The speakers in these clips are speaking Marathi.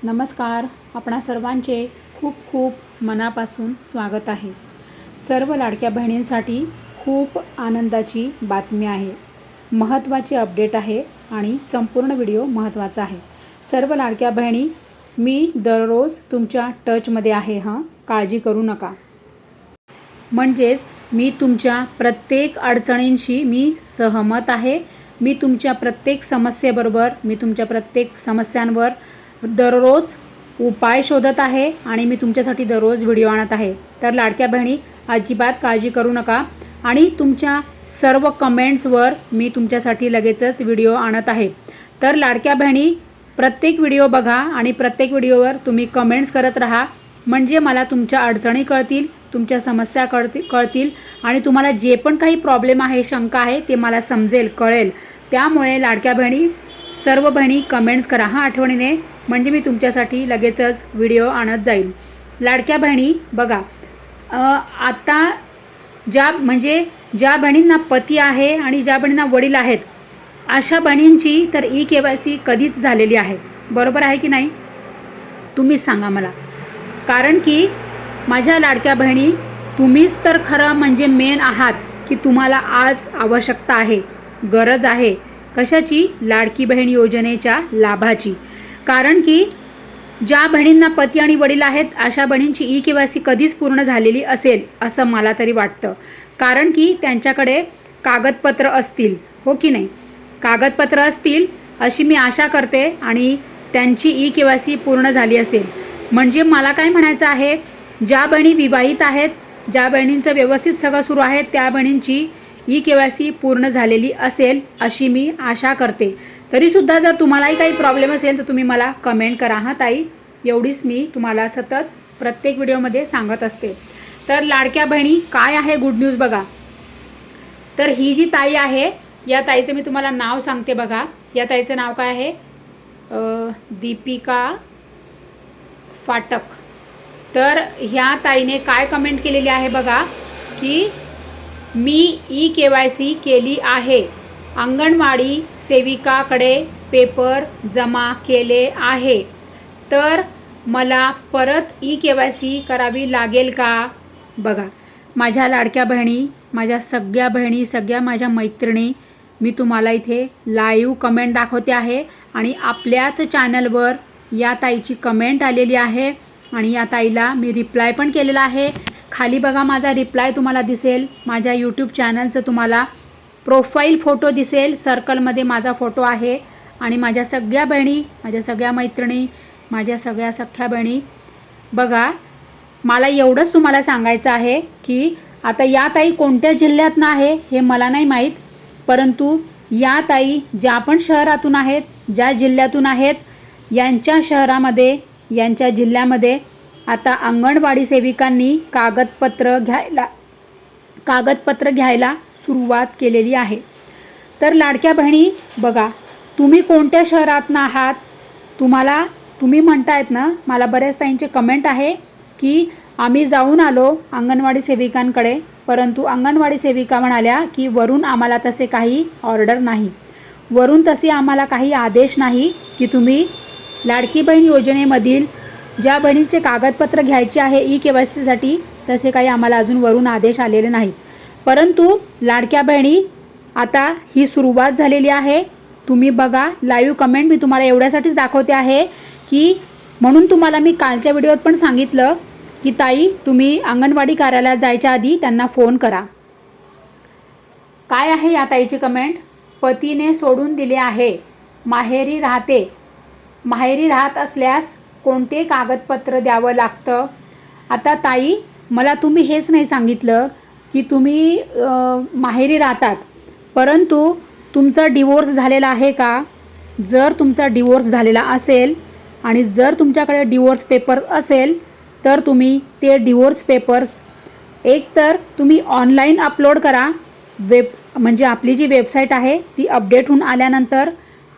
नमस्कार. आपणा सर्वांचे खूप खूप मनापासून स्वागत आहे. सर्व लाडक्या बहिणींसाठी खूप आनंदाची बातमी आहे. महत्त्वाची अपडेट आहे आणि संपूर्ण व्हिडिओ महत्त्वाचा आहे. सर्व लाडक्या बहिणी, मी दररोज तुमच्या टचमध्ये आहे. काळजी करू नका. म्हणजेच मी तुमच्या प्रत्येक अडचणींशी मी सहमत आहे. मी तुमच्या प्रत्येक समस्येबरोबर, मी तुमच्या प्रत्येक समस्यांवर दररोज उपाय शोधत आहे आणि मी तुमच्यासाठी दररोज व्हिडिओ आणत आहे. तर लाडक्या बहिणी, अजिबात काळजी करू नका आणि तुमच्या सर्व कमेंट्सवर मी तुमच्यासाठी लगेचच व्हिडिओ आणत आहे. तर लाडक्या बहिणी, प्रत्येक व्हिडिओ बघा आणि प्रत्येक व्हिडिओवर तुम्ही कमेंट्स करत राहा. म्हणजे मला तुमच्या अडचणी कळतील, तुमच्या समस्या कळतील आणि तुम्हाला जे पण काही प्रॉब्लेम आहे, शंका आहे, ते मला समजेल, कळेल. त्यामुळे लाडक्या बहिणी, सर्व बहिणी कमेंट्स करा आठवणीने, म्हणजे मी तुमच्यासाठी लगेचच व्हिडिओ आणत जाईल. लाडक्या बहिणी बघा, आता ज्या बहिणींना पती आहे आणि ज्या बहिणींना वडील आहेत, अशा बहिणींची तर KYC कधीच झालेली आहे. बरोबर आहे की नाही? तुम्हीच सांगा मला. कारण की माझ्या लाडक्या बहिणी, तुम्हीच तर खरं म्हणजे मेन आहात की तुम्हाला आज आवश्यकता आहे, गरज आहे. कशाची? लाडकी बहीण योजनेच्या लाभाची. कारण की ज्या बहिणींना पती आणि वडील आहेत, अशा बहिणींची KYC कधीच पूर्ण झालेली असेल असं मला तरी वाटतं. कारण की त्यांच्याकडे कागदपत्र असतील, हो की नाही? कागदपत्र असतील अशी मी आशा करते आणि त्यांची KYC पूर्ण झाली असेल. म्हणजे मला काय म्हणायचं आहे, ज्या बहिणी विवाहित आहेत, ज्या बहिणींचं व्यवस्थित सगळं सुरू आहे, त्या बहिणींची KYC पूर्ण झालेली असेल अशी मी आशा करते. तरीसुद्धा जर तुम्हालाही काही प्रॉब्लेम असेल तर तुम्ही मला कमेंट करा ताई. एवढीच मी तुम्हाला सतत प्रत्येक व्हिडिओमध्ये सांगत असते. तर लाडक्या बहिणी, काय आहे गुड न्यूज बघा. तर ही जी ताई आहे, या ताईचं मी तुम्हाला नाव सांगते बघा. या ताईचं नाव काय आहे? दीपिका फाटक. तर ह्या ताईने काय कमेंट केलेली आहे बघा, की मी KYC केली आहे, अंगणवाडी सेविकाकडे पेपर जमा केले आहे, तर मला परत KYC करावी लागेल का? बघा माझ्या लाडक्या बहिणी, माझ्या सगळ्या बहिणी, सगळ्या माझ्या मैत्रिणी, मी तुम्हाला इथे लाईव्ह कमेंट दाखवते आहे आणि आपल्याच चॅनलवर या ताईची कमेंट आलेली आहे आणि या ताईला मी रिप्लाय पण केलेला आहे. खाली बघा माझा रिप्लाय तुम्हाला दिसेल. माझ्या यूट्यूब चॅनलचं तुम्हाला प्रोफाईल फोटो दिसेल. सर्कलमध्ये माझा फोटो आहे आणि माझ्या सगळ्या बहिणी, माझ्या सगळ्या मैत्रिणी, माझ्या सगळ्या सख्या बहिणी, बघा मला एवढंच तुम्हाला सांगायचं आहे की आता या ताई कोणत्या जिल्ह्यातून आहे हे मला नाही माहीत, परंतु या ताई ज्या पण शहरातून आहेत, ज्या जिल्ह्यातून आहेत, यांच्या शहरामध्ये, यांच्या जिल्ह्यामध्ये आता अंगणवाडी सेविकांनी कागदपत्र घ्यायला सुरुवात केलेली आहे. तर लाडक्या बहिणी बघा, तुम्ही कोणत्या शहरातून आहात? तुम्ही म्हणतायत ना, मला बऱ्याच ताईंचे कमेंट आहे की आम्ही जाऊन आलो अंगणवाडी सेविकांकडे, परंतु अंगणवाडी सेविका म्हणाल्या की वरून आम्हाला तसे काही ऑर्डर नाही, वरून तसे आम्हाला काही आदेश नाही की तुम्ही लाडकी बहीण योजनेमधील ज्या बहिणींचे कागदपत्र घ्यायचे आहे KYCसाठी, तसे काही आम्हाला अजून वरून आदेश आलेले नाहीत. परंतु लाडक्या बहिणी, आता ही सुरुवात झालेली आहे. तुम्ही बघा लाईव्ह कमेंट मी तुम्हाला एवढ्यासाठीच दाखवते आहे की म्हणून तुम्हाला मी कालच्या व्हिडिओत पण सांगितलं की ताई, तुम्ही अंगणवाडी कार्यालयात जायच्या आधी त्यांना फोन करा. काय आहे या ताईची कमेंट? पतीने सोडून दिले आहे, माहेरी राहत असल्यास कोणते कागदपत्र द्यावं लागतं? आता ताई, मला तुम्ही हेच नाही सांगितलं की तुम्ही माहेरी राहतात, परंतु तुमचा डिवोर्स झालेला आहे का? जर तुमचा डिवोर्स झालेला असेल आणि जर तुमच्याकडे डिवोर्स पेपर्स असेल, तर तुम्ही ते डिवोर्स पेपर्स एकतर तुम्ही ऑनलाईन अपलोड करा, म्हणजे आपली जी वेबसाईट आहे ती अपडेट होऊन आल्यानंतर,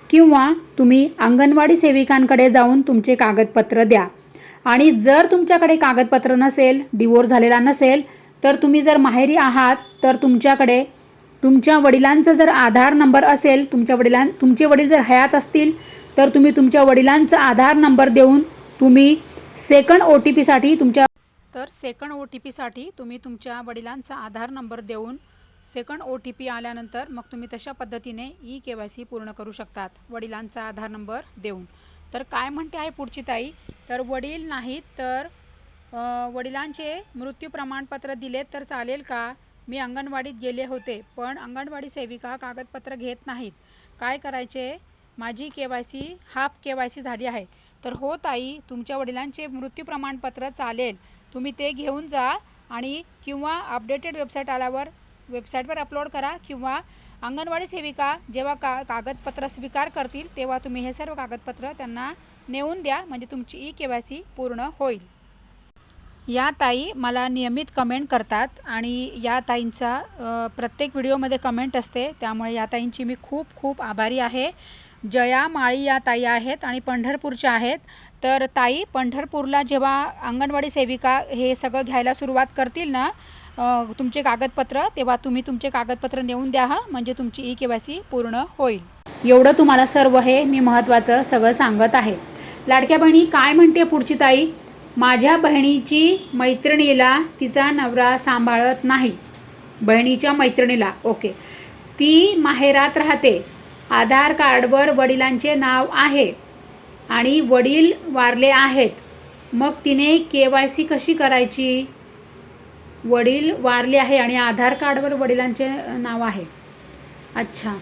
किंवा तुम्ही अंगणवाडी सेविकांकडे जाऊन तुमचे कागदपत्र द्या. आणि जर तुमच्याकडे कागदपत्र नसेल, डिवोर्स झालेला नसेल, तर तुम्ही जर माहेरी आहात, तर तुमच्याकडे तुमच्या वडिलांचा जर आधार नंबर असेल, तुमचे वडील जर हयात असतील, तर तुम्ही तुमच्या वडिलांचा आधार नंबर देऊन तुम्ही सेकंड OTPसाठी सेकंड OTPसाठी तुम्ही तुमच्या वडिलांचा आधार नंबर देऊन सेकंड OTP आल्यानंतर मग तुम्ही तशा पद्धतीने EKYC पूर्ण करू शकतात वडिलांचा आधार नंबर देऊन। तर काय म्हणते आहे पुढची ताई, तर वडील नाहीत तर वडिलांचे मृत्यू प्रमाणपत्र दिले तर चालेल का? मी अंगणवाडीत गेले होते पण अंगणवाडी सेविका कागदपत्र घेत नाहीत, काय करायचे? माझी KYC हाफ KYC झाली आहे। तर हो ताई, तुमच्या वडिलांचे मृत्यू प्रमाणपत्र चालेल, तुम्ही ते घेऊन जा आणि किंवा अपडेटेड वेबसाईट आल्यावर वेबसाईटवर अपलोड करा किंवा अंगणवाडी सेविका जेव्हा कागदपत्र स्वीकार करतील तेव्हा तुम्ही हे सर्व कागदपत्र त्यांना नेऊन द्या, म्हणजे तुमची EKYC पूर्ण होईल। या ताई मला नियमित कमेंट करतात आणि या ताईंचा प्रत्येक व्हिडिओमध्ये कमेंट असते, त्यामुळे या ताईंची मी खूप खूप आभारी आहे। जया माळी या ताई आहेत आणि पंढरपूरच्या आहेत। तर ताई, पंढरपूरला जेव्हा अंगणवाडी सेविका हे सगळं घ्यायला सुरुवात करतील ना तुमचे कागदपत्र, तेव्हा तुम्ही तुमचे कागदपत्र नेऊन द्या म्हणजे तुमची EKYC पूर्ण होईल। एवढं तुम्हाला सर्व हे मी महत्त्वाचं सगळं सांगत आहे। लाडक्या बहिणी, काय म्हणते पुढची ताई, माझ्या बहिणीची मैत्रिणीला तिचा नवरा सांभाळत नाही, बहिणीच्या मैत्रिणीला, ओके, ती माहेरात राहते, आधार कार्डवर वडिलांचे नाव आहे आणि वडील वारले आहेत, मग तिने KYC कशी करायची? वडील वारले आहे आणि आधार कार्डवर वडिलांचे नाव आहे, अच्छा,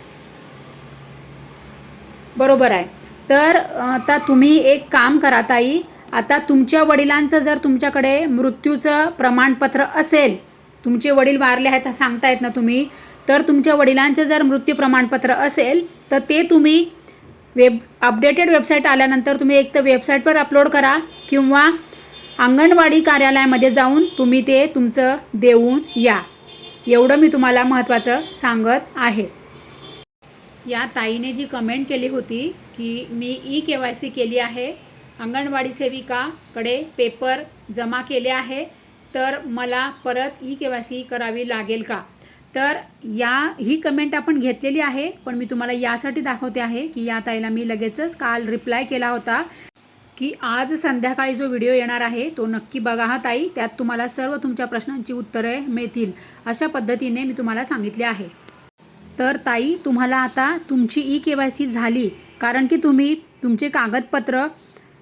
बरोबर आहे। तर आता तुम्ही एक काम करा ताई, आता तुमच्या वडिलांचं जर तुमच्याकडे मृत्यूचं प्रमाणपत्र असेल, तुमचे वडील वारले आहेत सांगतायत ना तुम्ही, तर तुमच्या वडिलांचं जर मृत्यू प्रमाणपत्र असेल तर ते तुम्ही अपडेटेड वेबसाईट आल्यानंतर तुम्ही एक तर वेबसाईटवर अपलोड करा किंवा अंगणवाडी कार्यालयामध्ये जाऊन तुम्ही ते तुमचं देऊन या, एवढं मी तुम्हाला महत्त्वाचं सांगत आहे। या ताईने जी कमेंट केली होती की मी EKYC केली आहे, अंगणवाडी सेविकाकडे पेपर जमा केले आहे, तर मला परत EKYC करावी लागेल का? तर ही कमेंट आपण घेतलेली आहे, पण मी तुम्हाला यासाठी दाखवते आहे की या ताईला मी लगेचच काल रिप्लाय केला होता की आज संध्याकाळी जो व्हिडिओ येणार आहे तो नक्की बघा हा ताई, त्यात तुम्हाला सर्व तुमच्या प्रश्नांची उत्तरे मिळतील, अशा पद्धतीने मी तुम्हाला सांगितले आहे। तर ताई, तुम्हाला आता तुमची EKYC झाली, कारण की तुम्ही तुमचे कागदपत्र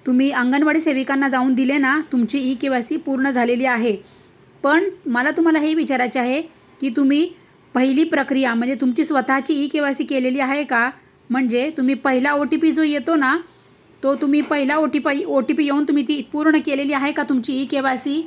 तुम्ही अंगणवाडी सेविकांना जाऊन दिले ना, तुमची EKYC पूर्ण झालेली आहे। पण मला तुम्हाला हे विचारायचे आहे की तुम्ही पहिली प्रक्रिया म्हणजे तुमची स्वतःची EKYC केलेली आहे का? म्हणजे तुम्ही पहिला OTP जो येतो ना, तो तुम्ही पहिला OTP येऊन तुम्ही ती पूर्ण केलेली आहे का तुमची EKYC?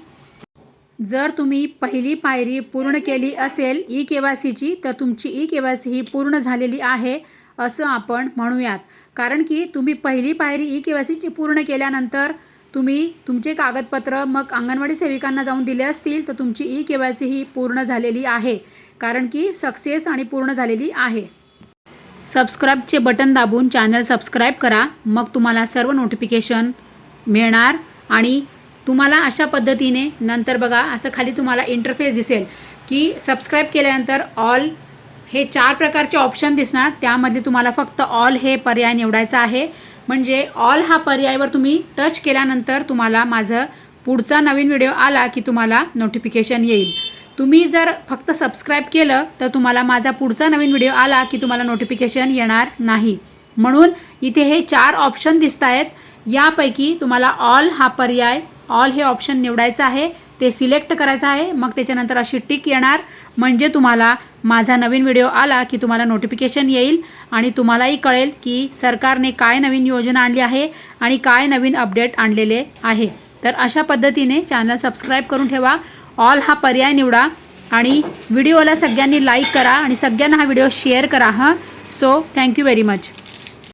जर तुम्ही पहिली पायरी पूर्ण केली असेल EKYCची, तर तुमची EKYC ही पूर्ण झालेली आहे असं आपण म्हणूयात, कारण की तुम्ही पहिली पायरी EKYCची पूर्ण केल्यानंतर तुम्ही तुमचे कागदपत्र मग अंगणवाडी सेविकांना जाऊन दिले असतील तर तुमची EKYC ही पूर्ण झालेली आहे, कारण की सक्सेस आणि पूर्ण झालेली आहे। सबस्क्राईबचे बटन दाबून चॅनल सबस्क्राईब करा, मग तुम्हाला सर्व नोटिफिकेशन मिळणार आणि तुम्हाला अशा पद्धतीने नंतर बघा असं खाली तुम्हाला इंटरफेस दिसेल की सबस्क्राईब केल्यानंतर ऑल हे 4 प्रकारचे ऑप्शन दिसणार, त्यामध्ये तुम्हाला फक्त ऑल हे पर्याय निवडायचा आहे। म्हणजे ऑल हा पर्यायावर तुम्ही टच केल्यानंतर तुम्हाला माझं पुढचा नवीन व्हिडिओ आला की तुम्हाला नोटिफिकेशन येईल। तुम्ही जर फक्त सबस्क्राईब केलं तर तुम्हाला माझा पुढचा नवीन व्हिडिओ आला की तुम्हाला नोटिफिकेशन येणार नाही, म्हणून इथे हे 4 ऑप्शन दिसत आहेत, यापैकी तुम्हाला ऑल हा पर्याय, ऑल हे ऑप्शन निवडायचं आहे, ते सिलेक्ट करायचं आहे, मग त्याच्यानंतर अशी टिक येणार, म्हणजे तुम्हाला माझा नवीन व्हिडिओ आला की तुम्हाला नोटिफिकेशन येईल आणि तुम्हालाही कळेल की सरकारने काय नवीन योजना आणली आहे आणि काय नवीन अपडेट आणलेले आहे। तर अशा पद्धतीने चॅनल सबस्क्राईब करून ठेवा, ऑल हा पर्याय निवडा आणि व्हिडिओला सगळ्यांनी लाईक करा आणि सगळ्यांना हा व्हिडिओ शेअर करा। So thank you very much.